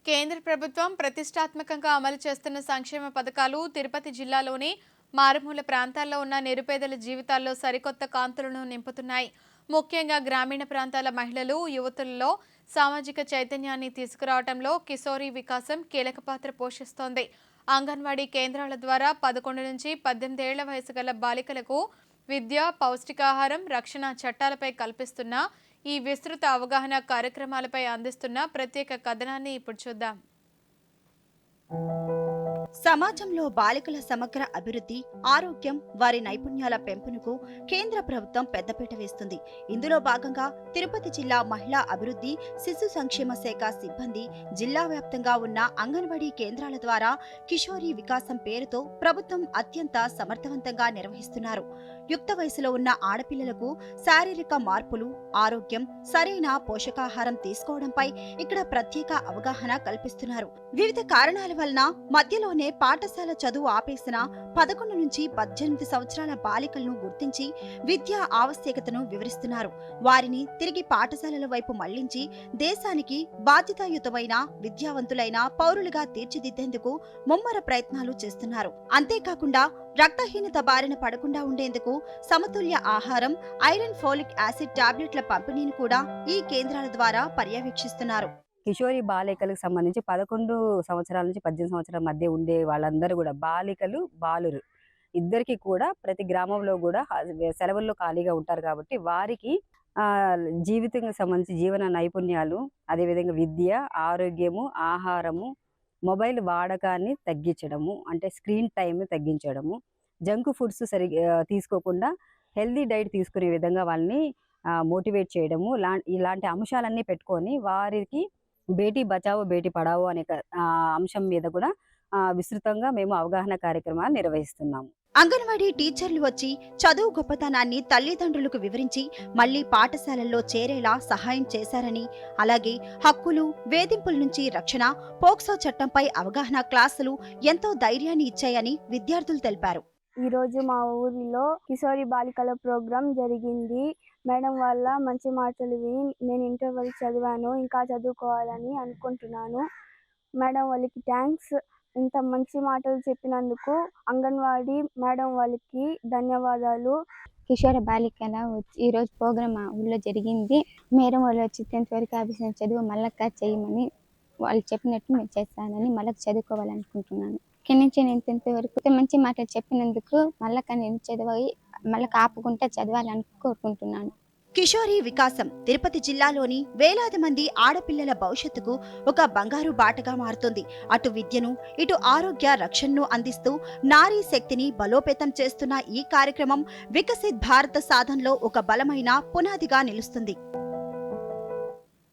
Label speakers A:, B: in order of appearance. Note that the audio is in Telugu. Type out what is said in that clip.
A: కేంద్ర ప్రభుత్వం ప్రతిష్టాత్మకంగా అమలు చేస్తున్న సంక్షేమ పథకాలు తిరుపతి జిల్లాలోని మారుమూల ప్రాంతాల్లో ఉన్న నిరుపేదల జీవితాల్లో సరికొత్త కాంతులను నింపుతున్నాయి. ముఖ్యంగా గ్రామీణ ప్రాంతాల మహిళలు, యువతులలో సామాజిక చైతన్యాన్ని తీసుకురావడంలో కిశోరీ వికాసం కీలక పాత్ర పోషిస్తోంది. అంగన్వాడీ కేంద్రాల ద్వారా 11 నుంచి 18 ఏళ్ల వయసు గల బాలికలకు విద్య, పౌష్టికాహారం, రక్షణ చట్టాలపై కల్పిస్తున్న ఈ విస్తృత అవగాహన కార్యక్రమాలపై అందిస్తున్న ప్రత్యేక కథనాన్ని ఇప్పుడు చూద్దాం.
B: సమాజంలో బాలికల సమగ్ర అభివృద్ధి, ఆరోగ్యం, వారి నైపుణ్యాల పెంపునకు కేంద్ర ప్రభుత్వం పెద్దపీట వేస్తుంది. ఇందులో భాగంగా తిరుపతి జిల్లా మహిళా అభివృద్ధి, శిశు సంక్షేమ శాఖ సిబ్బంది జిల్లా వ్యాప్తంగా ఉన్న అంగన్వాడీ కేంద్రాల ద్వారా కిషోరీ వికాసం పేరుతో ప్రభుత్వం అత్యంత సమర్థవంతంగా నిర్వహిస్తున్నారు. యుక్త వయసులో ఉన్న ఆడపిల్లలకు శారీరక మార్పులు, ఆరోగ్యం, సరైన పోషకాహారం తీసుకోవడంపై ఇక్కడ ప్రత్యేక అవగాహన కల్పిస్తున్నారు. వివిధ కారణాల వలన మధ్యలోనే పాఠశాల చదువు ఆపేసిన 11 నుంచి 18 సంవత్సరాల బాలికలను గుర్తించి విద్యా ఆవశ్యకతను వివరిస్తున్నారు. వారిని తిరిగి పాఠశాలల వైపు మళ్లించి దేశానికి బాధ్యతాయుతమైన, విద్యావంతులైన పౌరులుగా తీర్చిదిద్దేందుకు ముమ్మర ప్రయత్నాలు చేస్తున్నారు. అంతేకాకుండా రక్తహీనత బారిన పడకుండా ఉండేందుకు సమతుల్య ఆహారం, ఐరన్, ఫోలిక్ యాసిడ్ టాబ్లెట్ల పంపిణీని కూడా ఈ కేంద్రాల ద్వారా పర్యవేక్షిస్తున్నారు.
C: కిషోరి బాలికలకు సంబంధించి 11 సంవత్సరాల నుంచి 18 సంవత్సరాల మధ్య ఉండే వాళ్ళందరూ కూడా బాలికలు, బాలురు ఇద్దరికి కూడా ప్రతి గ్రామంలో కూడా సెలవుల్లో ఖాళీగా ఉంటారు కాబట్టి వారికి జీవితానికి సంబంధించి జీవన నైపుణ్యాలు, అదేవిధంగా విద్య, ఆరోగ్యము, ఆహారము, మొబైల్ వాడకాన్ని తగ్గించడము, అంటే స్క్రీన్ టైం తగ్గించడము, జంక్ ఫుడ్స్ తీసుకోకుండా హెల్దీ డైట్ తీసుకునే విధంగా వాళ్ళని మోటివేట్ చేయడము, ఇలాంటి అంశాలన్నీ పెట్టుకొని వారికి బేటీ బచావో బేటీ పడావో అనే అంశం మీద కూడా విస్తృతంగా మేము అవగాహన కార్యక్రమాలు నిర్వహిస్తున్నాము.
B: అంగన్వాడీ టీచర్లు వచ్చి చదువు గొప్పతనాన్ని తల్లిదండ్రులకు వివరించి మళ్లీ పాఠశాలల్లో చేరేలా సహాయం చేశారని, అలాగే హక్కులు, వేధింపుల నుంచి రక్షణ, పోక్సో చట్టంపై అవగాహన క్లాసులు ఎంతో ధైర్యాన్ని ఇచ్చాయని విద్యార్థులు తెలిపారు.
D: ఈ రోజు మా ఊరిలో కిశోరి బాలికల ప్రోగ్రాం జరిగింది. మేడం వల్ల మంచి మాటలు విని నేను ఇంటర్ వరకు చదివాను, ఇంకా చదువుకోవాలని అనుకుంటున్నాను. మేడం వాళ్ళకి థ్యాంక్స్. ఇంత మంచి మాటలు చెప్పినందుకు అంగన్వాడీ మేడం వాళ్ళకి ధన్యవాదాలు.
E: కిషోర బాలికల ఈరోజు ప్రోగ్రాం మా ఊళ్ళో జరిగింది. మేడం వాళ్ళు వచ్చి 10th వరకు ఆఫీస్ చదువు మళ్ళక్క చేయమని వాళ్ళు చెప్పినట్టు నేను చేస్తానని మళ్ళీ చదువుకోవాలనుకుంటున్నాను. ఇక్కడి నుంచి నేను 10th వరకు మంచి మాటలు చెప్పినందుకు మళ్ళక్క నేను చదివి మళ్ళీ ఆపుకుంటా చదవాలని కోరుకుంటున్నాను.
B: కిషోరీ వికాసం తిరుపతి జిల్లాలోని వేలాది మంది ఆడపిల్లల భవిష్యత్తుకు ఒక బంగారు బాటగా మారుతుంది. అటు విద్యను, ఇటు ఆరోగ్య రక్షణను అందిస్తూ నారీ శక్తిని బలోపేతం చేస్తున్న ఈ కార్యక్రమం వికసిత్ భారత సాధనలో ఒక బలమైన పునాదిగా నిలుస్తుంది.